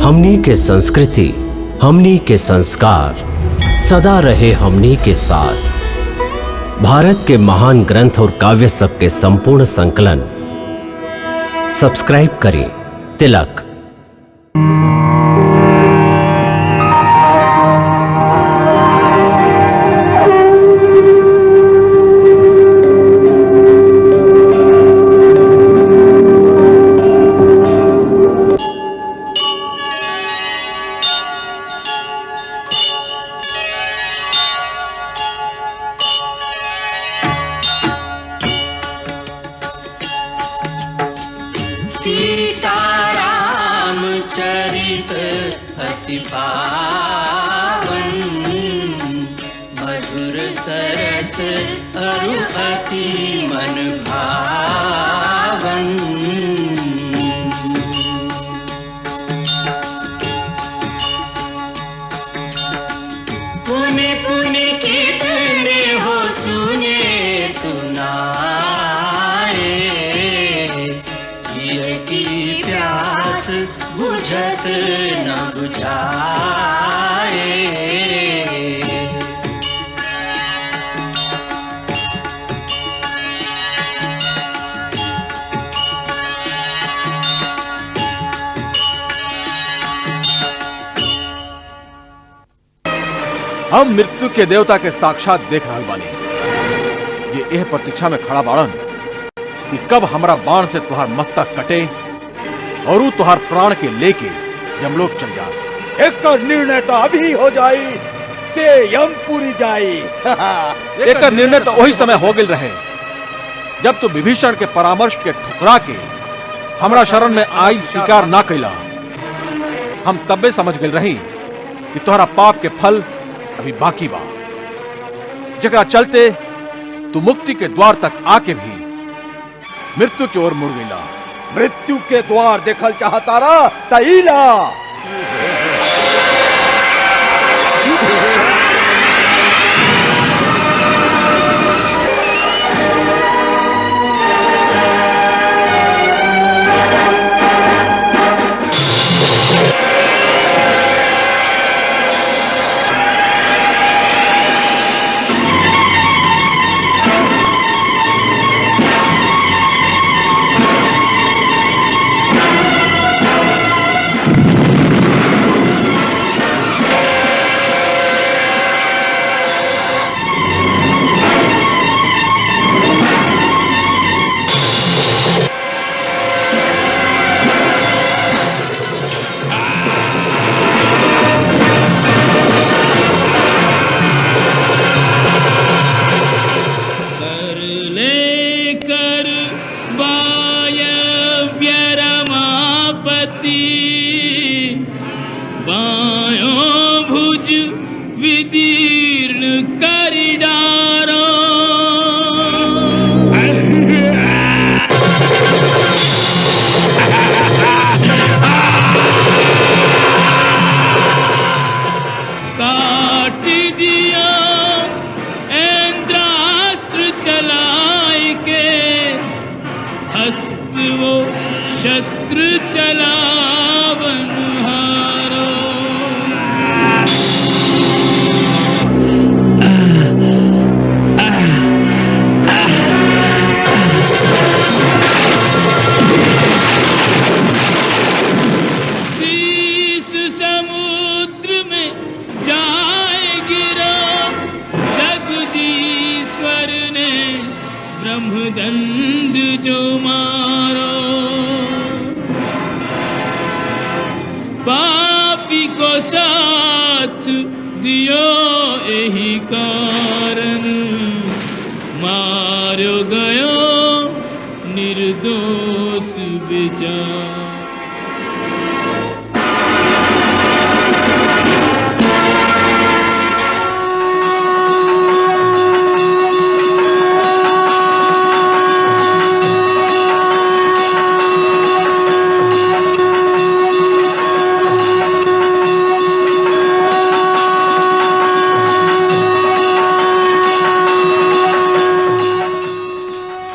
हमनी के संस्कृति, हमनी के संस्कार सदा रहे हमनी के साथ। भारत के महान ग्रंथ और काव्य सब के संपूर्ण संकलन सब्सक्राइब करें तिलक। सीताराम चरित अति पावन, मधुर सरस अरु अति मन भावन। पुने पुने कितने हो सुने सुनाए, की प्यास बुझत न बुझाए। हम मृत्यु के देवता के साक्षात देख रहल बानी। ये एह प्रतीक्षा में खड़ा बाड़न कि कब हमरा बाण से तुहार मस्तक कटे और तुहार प्राण के लेके यमलोक चल जास। एक निर्णय तो अभी हो जाई के यमपुरी जाई। एक निर्णय तो वही समय हो गई रहे जब तू विभीषण के परामर्श के ठुकरा के हमरा शरण में आई स्वीकार ना कैला। हम तब्बे समझ गए रही कि तोहरा पाप के फल अभी बाकी बा, जकरा चलते तू मुक्ति के द्वार तक आके भी मृत्यु की ओर मुड़ गईला। मृत्यु के द्वार देखल चाहता रा तईला। बायों भुज विदीर्ण करि डारो, काट दिया इंद्रास्त्र चलाए के, हस्त वो शस्त्र चलावन हारो। शीश समुद्र में जाए गिरा, जगदीश्वर ने ब्रह्मदंड जो मारो। पापी को साथ दियो यही कारण, मारो गयो निर्दोष बेचारा।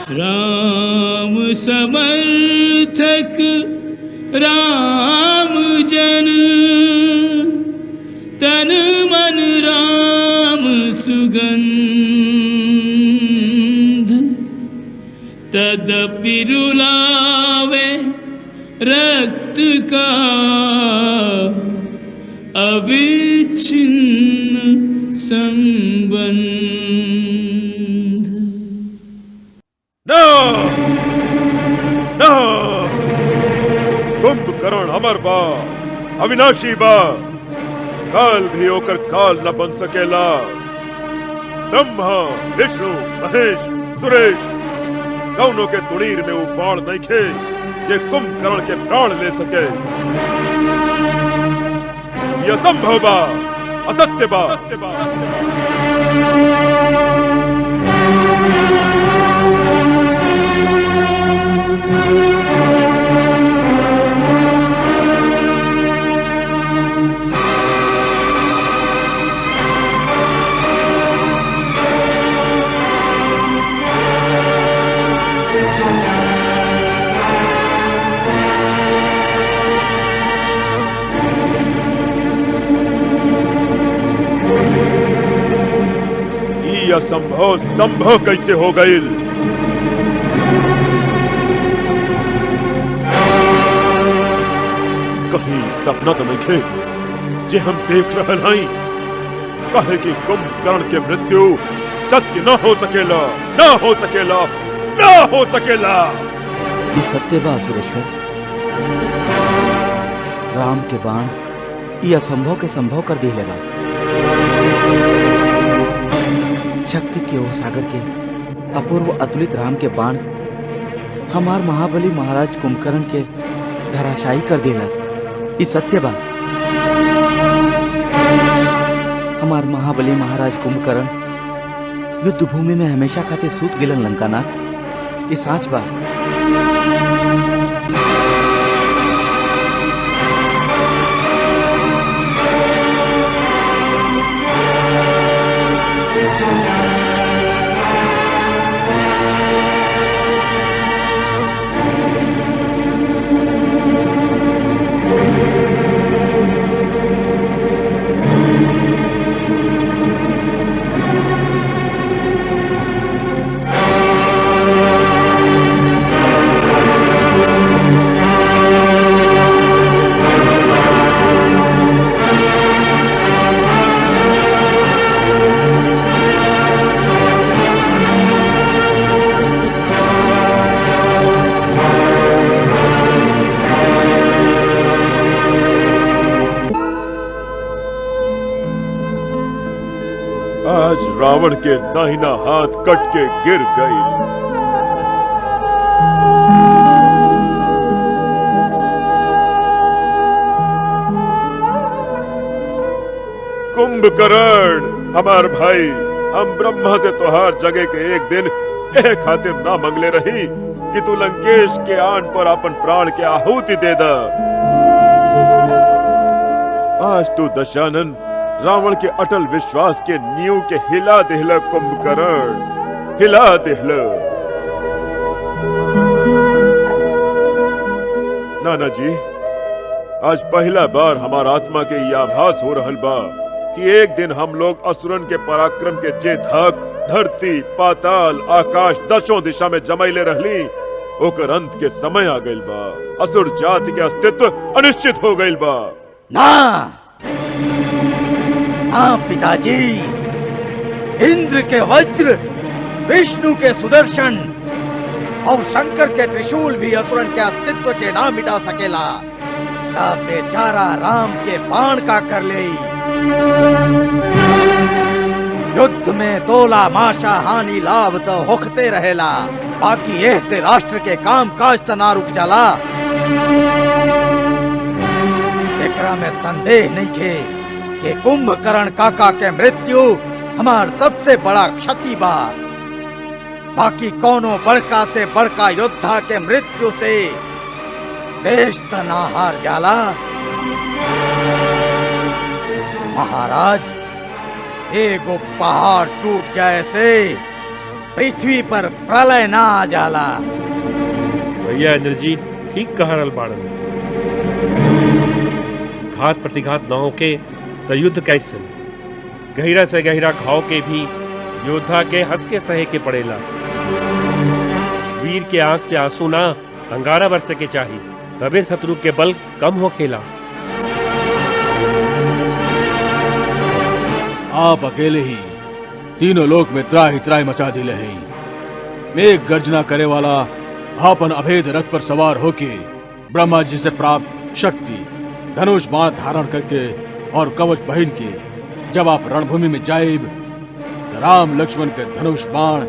राम समर्थक तदपि रुलावे रक्त का अविच्छिन्न संबंध। ना ना, कुंभकर्ण अमर बा, अविनाशी बा, काल भी होकर काल न बन सकेला। ब्रह्मा विष्णु महेश सुरेश कौनों के तुड़ीर में उपाड़ नहीं खे जे कुंभकर्ण के प्राण ले सके। यह असंभव बा, असत्य बा। असंभव संभव कैसे हो गई? कहीं सपना तो नहीं थे जे हम देख रहे हैं। कहे कि कुंभकर्ण के मृत्यु सत्य न हो सकेला, न हो सकेला, न हो सकेला। ये सत्य बा सुरेश्वर। राम के बाण ये असंभव के संभव कर दिले बा। शक्ति के ओ सागर के अपूर्व अतुलित राम के बाण हमार महाबली महाराज कुंभकर्ण के धराशायी कर दिलस। ई सत्य बा। हमार महाबली महाराज कुंभकर्ण युद्ध भूमि में हमेशा खातिर सूत गिलन लंकानाथ। ई साच बा। आज रावण के दाहिना हाथ कट के गिर गई। कुंभकर्ण हमार भाई, हम ब्रह्मा से तोहार जगह के एक दिन ए खातिर ना मंगले रही कि तू लंकेश के आन पर अपन प्राण के आहुति दे दा। आज तू दशानन रावण के अटल विश्वास के नींव के हिला देहला। कुंभकर्ण हिला देहला। नाना जी, आज पहला बार हमार आत्मा के यह आभास हो रहल बा कि एक दिन हम लोग असुरन के पराक्रम के जे धाक धरती पाताल आकाश दसों दिशा में जमैले रहली, ओकर अंत के समय आ गइल बा। असुर जाति के अस्तित्व अनिश्चित हो गइल बा। ना हाँ पिताजी, इंद्र के वज्र, विष्णु के सुदर्शन और शंकर के त्रिशूल भी असुरन के अस्तित्व के ना मिटा सकेला। तब बेचारा राम के बाण का कर ले। युद्ध में तोला माशा हानि लाभ तो होखते रहेला, बाकी ऐसे राष्ट्र के काम काज त ना रुक जाला। एकरा में संदेह नहीं खे कि कुंभकर्ण काका के मृत्यु हमार सबसे बड़ा क्षति बा। बाकी कोनो बड़का से बड़का योद्धा के मृत्यु से देश त ना हार जाला। महाराज, एगो पहाड़ टूट जाए से पृथ्वी पर प्रलय ना आ जाला। भैया इंद्रजीत ठीक कह रहल बाड़न। घात प्रतिघात न होके तो युद्ध कैसे? गहरा से गहरा घाव के भी योद्धा के हंस के सहे के पड़ेला। वीर के आंख से आंसू ना अंगारा बरसे के चाहिए, तबे शत्रु के बल कम हो खेला। आप अकेले ही तीनों लोक में त्राही त्राही मचा दिले हैं। मेघ गर्जना करे वाला आपन अभेद रथ पर सवार होके ब्रह्मा जी से प्राप्त शक्ति धनुष बाण धारण करके और कवच पहन के जब आप रणभूमि में जाइब तो राम लक्ष्मण के धनुष बाण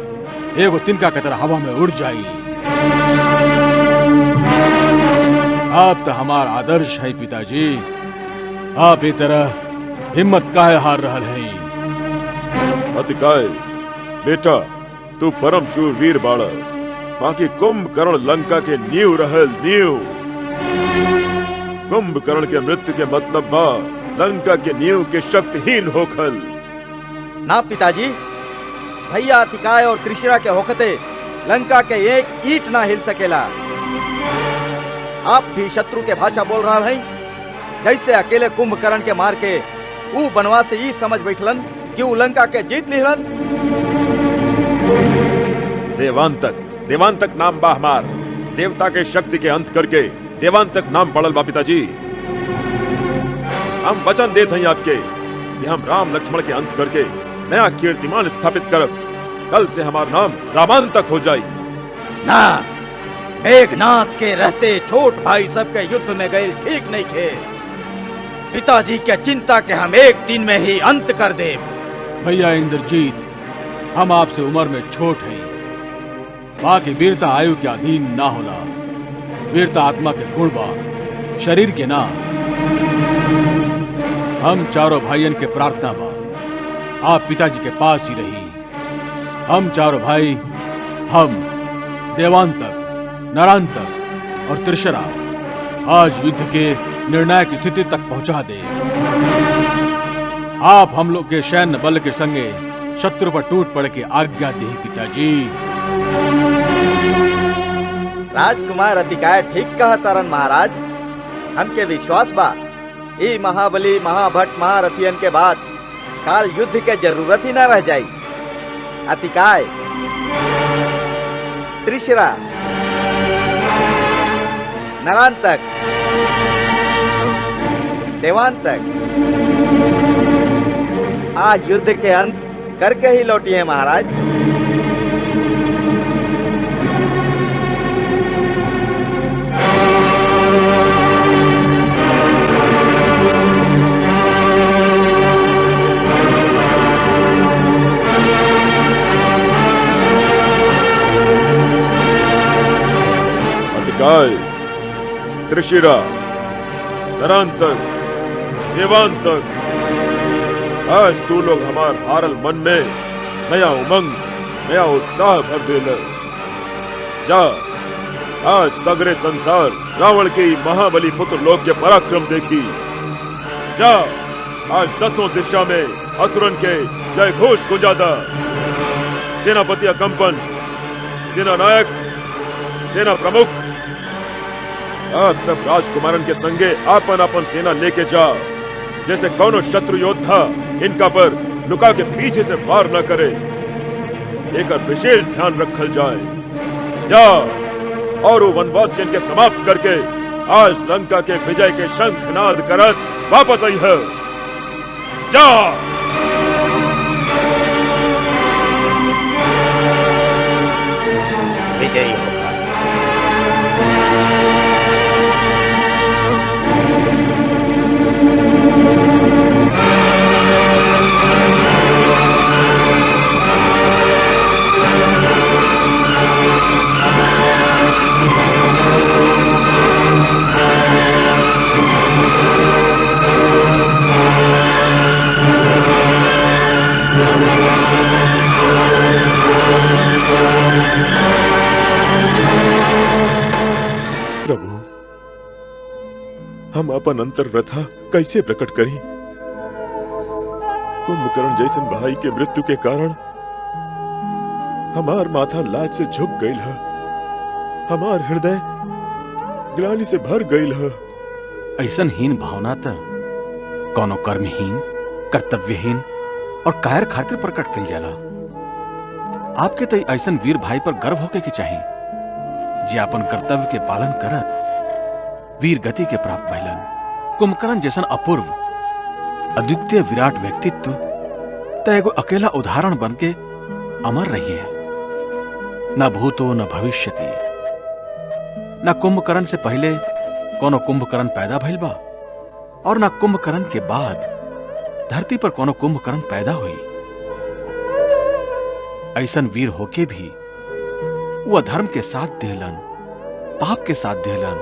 एगो तिनका की तरह हवा में उड़ जाई। आप तो हमार आदर्श है पिताजी। आप ये तरह हिम्मत काहे हार रहल हैं? अतिकाय बेटा, तू परम शूर वीर बाड़ा, बाकी कुंभकर्ण लंका के नींव रहल नींव। कुंभकर्ण के मृत्यु के मतलब बा लंका के नींव के शक्तिहीन होखल। ना पिताजी, भैया अतिकाय और त्रिशिरा के होखते लंका के एक ईंट ना हिल सकेला। आप भी शत्रु के भाषा बोल रहा हैं, जैसे अकेले कुंभकर्ण के मार के ऊ बनवा से ही समझ बैठलन कि ऊ लंका के जीत लिहलन। देवांतक नाम बा हमार, देवता के शक्ति के अंत करके देवांतक नाम पड़ल बा पिताजी। हम वचन देते हैं आपके कि हम राम लक्ष्मण के अंत करके नया कीर्तिमान स्थापित करब। कल से हमारा नाम रामांतक हो जाए। ना, मेघनाथ के रहते छोट भाई सबके युद्ध में गए ठीक नहीं थे। पिताजी के चिंता के हम एक दिन में ही अंत कर दे। भैया इंद्रजीत, हम आपसे उम्र में छोट हैं, बाकी वीरता आयु के अधीन ना होला। वीरता आत्मा के गुण बा, शरीर के ना। हम चारों भाइयन के प्रार्थना बा आप पिताजी के पास ही रही। हम चारों भाई, हम देवांतक, नरांतक और त्रिशरा आज युद्ध के निर्णायक स्थिति तक पहुंचा दे। आप हम लोग के सैन्य बल के संगे शत्रु पर टूट पड़ के आज्ञा दे पिताजी। राजकुमार अतिकाय ठीक कहा तारन महाराज। हमके विश्वास बा ई महाबली महाभट महारथियन के बाद काल युद्ध के जरूरत ही ना रह जाई। अतिकाय, त्रिशिरा, नरांतक, देवांतक आज युद्ध के अंत करके ही लौटिए महाराज। अतिकाय, त्रिशिरा, नरांतक, देवांतक, आज तू लोग हमार हारल मन में नया उमंग, नया उत्साह भर देल। जा, आज सगरे संसार रावण के महाबली पुत्र लोक के पराक्रम देखी। जा, आज 10 दिशा में असुरन के जय घोष गुंजादा। सेनापति अकंपन, सेना नायक, सेना प्रमुख, आप सब राजकुमारन के संगे आपन आपन सेना लेके जा। जैसे कौनो शत्रु योद्धा इनका पर लुका के पीछे से वार न करे, एक विशेष ध्यान रखल जाए। जा और वो वनवासियन के समाप्त करके आज लंका के विजय के शंखनाद करत वापस आई है। जा। विजयी होगा। प्रभु, हम अपन अंतर व्यथा कैसे प्रकट करी? कुंभकर्ण जैसन भाई के मृत्यु के कारण हमार माथा लाज से झुक गईल है, हमार हृदय ग्लानि से भर गईल है। ऐसन हीन भावना त कौनो कर्महीन, कर्तव्यहीन और कायर खातिर प्रकट कइल जाला। आपके तो ऐसन वीर भाई पर गर्व होके के चाहिए जे अपन कर्तव्य के पालन करत वीर गति के प्राप्त भइलन। कुंभकर्ण जैसन अपूर्व अद्वितीय विराट व्यक्तित्व तो एगो अकेला उदाहरण बन के अमर रही है। न भूतो न भविष्यति, न कुंभकर्ण से पहले कोनो कुंभकर्ण पैदा भइल बा और न कुंभकर्ण के बाद धरती पर कोनो कुंभकर्ण पैदा हुई। ऐसन वीर होके भी वो धर्म के साथ देहलन, पाप के साथ देहलन।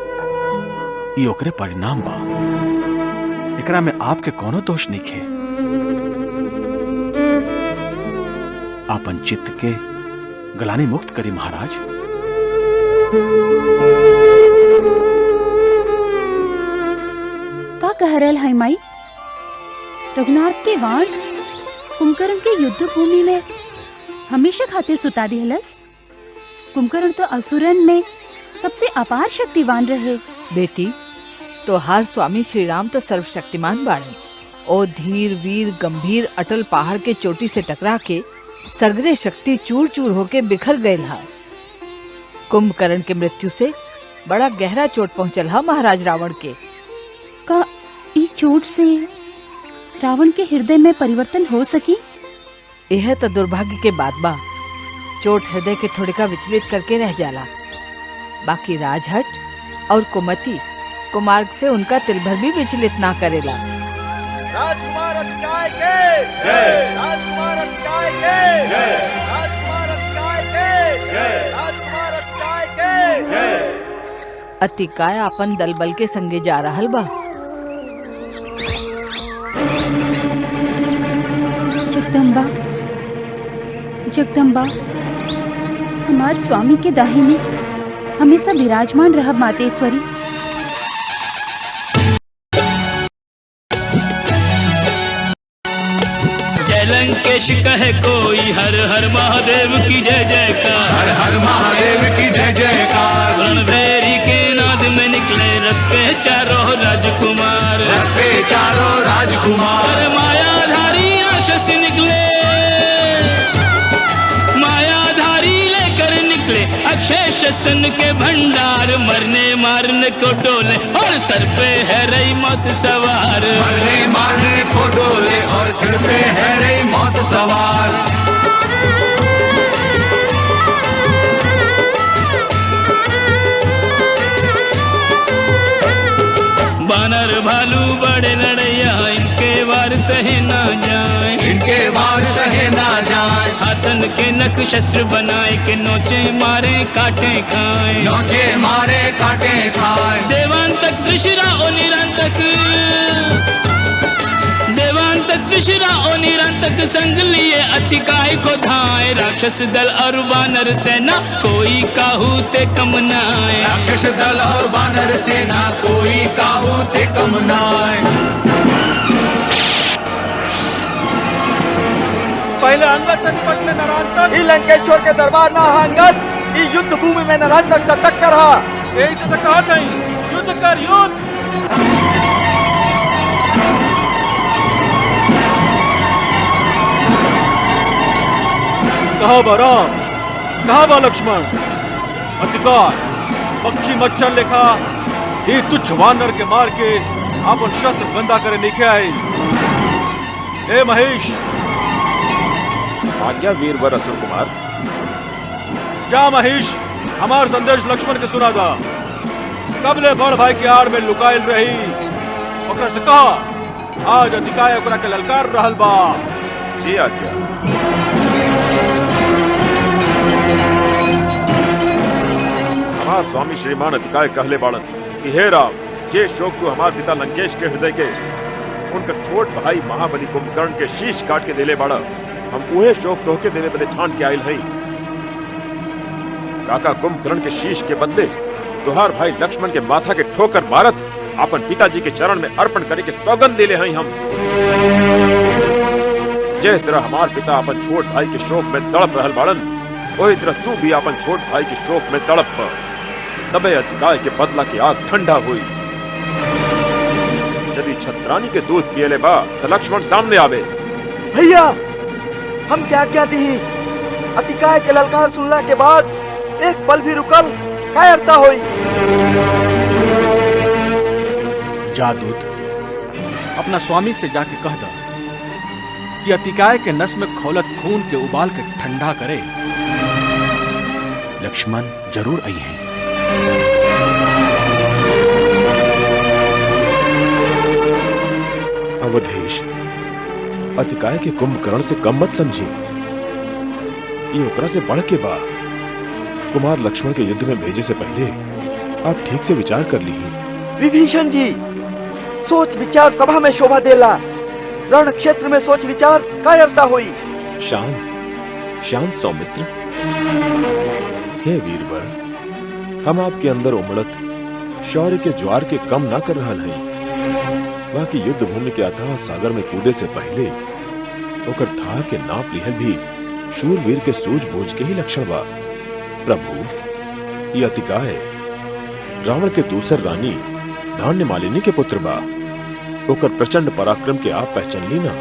ये ओकरे परिणाम बा। एकरा में आपके कोनो दोष नहीं खे। आपन चित्त के गलानी मुक्त करी महाराज। का कह रहल है माई? रघुनाथ के वाण कुंभकर्ण के युद्ध भूमि में हमेशा खातिर सुता दिहलस। कुंभकर्ण तो असुरन में सबसे अपार शक्तिवान रहे। बेटी, तो हर स्वामी श्री राम तो सर्वशक्तिमान बाड़े। ओ धीर वीर गंभीर अटल पहाड़ के चोटी से टकरा के सगरे शक्ति चूर चूर होके बिखर गए हा। कुंभकर्ण के मृत्यु से बड़ा गहरा चोट पहुंचल हा महाराज रावण के। का ई चोट से रावण के हृदय में परिवर्तन हो सकी? यह तो दुर्भाग्य के बात बा। चोट हृदय के थोड़े का विचलित करके रह जाला, बाकी राजहट और कुमति कुमार्ग से उनका तिल भर भी विचलित ना करेला। राजकुमार अतिकाय के जय, राजकुमार अतिकाय के जय, राजकुमार अतिकाय के जय, राजकुमार अतिकाय के जय। अतिकाय अपन दल बल के संगे जा रहल बा। जगदम्बा, जगदम्बा, हमार स्वामी के दाहिने हमेशा विराजमान रह मातेश्वरी। लंकेश कहे कोई हर हर महादेव की जय जयकार, हर हर महादेव की जय जयकार। रणभेरी के नाद में निकले रखते चारों राजकुमार, रखते चारों राजकुमार। मायाधारी राक्षस निकले, मायाधारी लेकर निकले अक्षय शस्त्र के भंडार। मरने मारने को डोले और सर पे है रही मौत सवार, मरने मारने को डोले और सर पे है रही मौत सवार। बानर भालू बड़े लड़ैया इनके वार सहे ना जाए, इनके वार सहे ना जाए। हाथन के नख शस्त्र बनाए के नोचे मारे काटे खाए, नोचे मारे काटे खाए। देवांतक त्रिशिरा ओ निरंतक, देवांतक त्रिशिरा ओ निरंतक संग लिए अतिकाय को धाए। राक्षस दल और वानर सेना कोई काहू ते कम नाए, राक्षस दल और वानर सेना कोई काहू ते कम नाए। पहले अंगद से निपटने नरांतक। ई लंकेश्वर के दरबार ना हा अंगद, ई युद्ध भूमि में नरांतक से टक्कर हा। यही से तो कहा था युद्ध कर युद्ध। कहा बा राम, कहा बा लक्ष्मण? अतिकाय पक्षी मच्छर लेखा ये तुच्छ वानर के मार के आपन शस्त्र बंदा करे नहीं आई। ए महेश, आज्ञा वीरवर असुर कुमार। जा महेश, हमार संदेश लक्ष्मण के सुना दा। कबले बड़ भाई की आड़ में लुकायल रही ओकरा से कहा आज अतिकाय ओकरा के ललकार रहल बा। जी आज्ञा। हमार स्वामी श्रीमान अतिकाय कहले बाड़न कि हे राम, जे शोक तू हमार पिता लंकेश के हृदय के उनकर छोट भाई महाबली कुंभकर्ण के शीश काट के देले बाड़ा, हम उहे शोक तोहके देने बदे ठान के आयल हई। काका कुंभकर्ण के शीश के बदले तुहार भाई लक्ष्मण के माथा के ठोकर मारत अपन पिताजी के चरण में अर्पण करे के सौगंध ले ले हई हम। जे तरह हमार पिता अपन छोट भाई के शोक में तड़प रहल बाड़न, वही तरह तू भी अपन छोट भाई के शोक में तड़प, तबे अतिकाय के बदला की आग ठंडा हुई। यदि छत्रानी के दूध पियले बा तो लक्ष्मण सामने आवे। भैया, हम क्या क्या दी? अतिकाय के ललकार सुनला के बाद एक पल भी रुकल कायरता हुई। जा दूत, अपना स्वामी से जाके कह दो कि अतिकाय के नस में खौलत खून के उबाल के ठंडा करे। लक्ष्मण जरूर आई हैं। अवधेश, अतिकाय के कुंभकर्ण से कम मत समझी। ये ओकरा से बढ़ के बा। कुमार लक्ष्मण के युद्ध में भेजे से पहले आप ठीक से विचार कर ली। विभीषण जी, सोच विचार सभा में शोभा देला, रण क्षेत्र में सोच विचार कायरता हुई। शांत शांत सौमित्र। हे वीरवर, हम आपके अंदर उमड़त शौर्य के ज्वार के कम ना कर रहा नहीं। वहां की युद्ध भूमि के अथाह सागर में कूदे से पहले ओकर था के नाप लिहल भी शूरवीर के सूझबूझ के ही लक्षण बा। प्रभु, ये अतिकाय रावण के दूसर रानी धान्य मालिनी के पुत्र बा। ओकर प्रचंड पराक्रम के आप पहचान ली ना।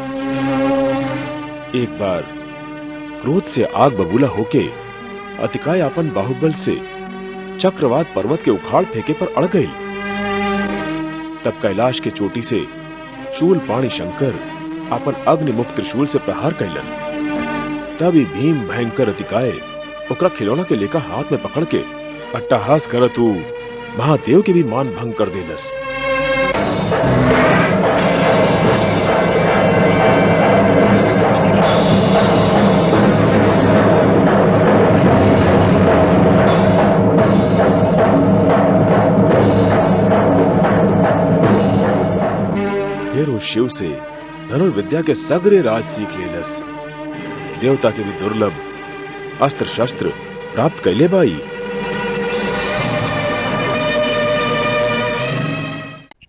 एक बार क्रोध से आग बबूला होके अतिकाय अपन बाहुबल से चक्रवात पर्वत के उखाड़ फेंके पर अड़ गई। तब कैलाश के चोटी से शूल पाणी शंकर अपन अग्निमुख त्रिशूल से प्रहार कैलन। तब भीम भयंकर अतिकाय ओकरा खिलौना के लेकर हाथ में पकड़ के अट्टहास करत ऊ महादेव के भी मान भंग कर देलस। फिर उस शिव से धनुर्विद्या के सगरे राज सीख लेलस। देवता के भी दुर्लभ अस्त्र शस्त्र प्राप्त कैले बाई।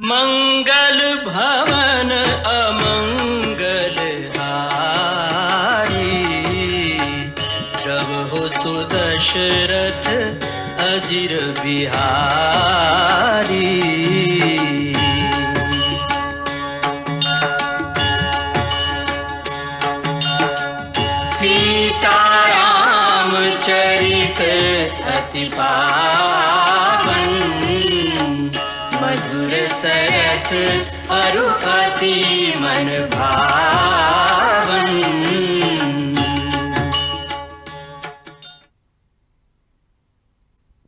मंगल भवन अमंगल हारी, प्रभु सुदशरथ अजिर बिहारी। सीताराम चरित अति पावन, मधुर सरस अरु अति मन भावन।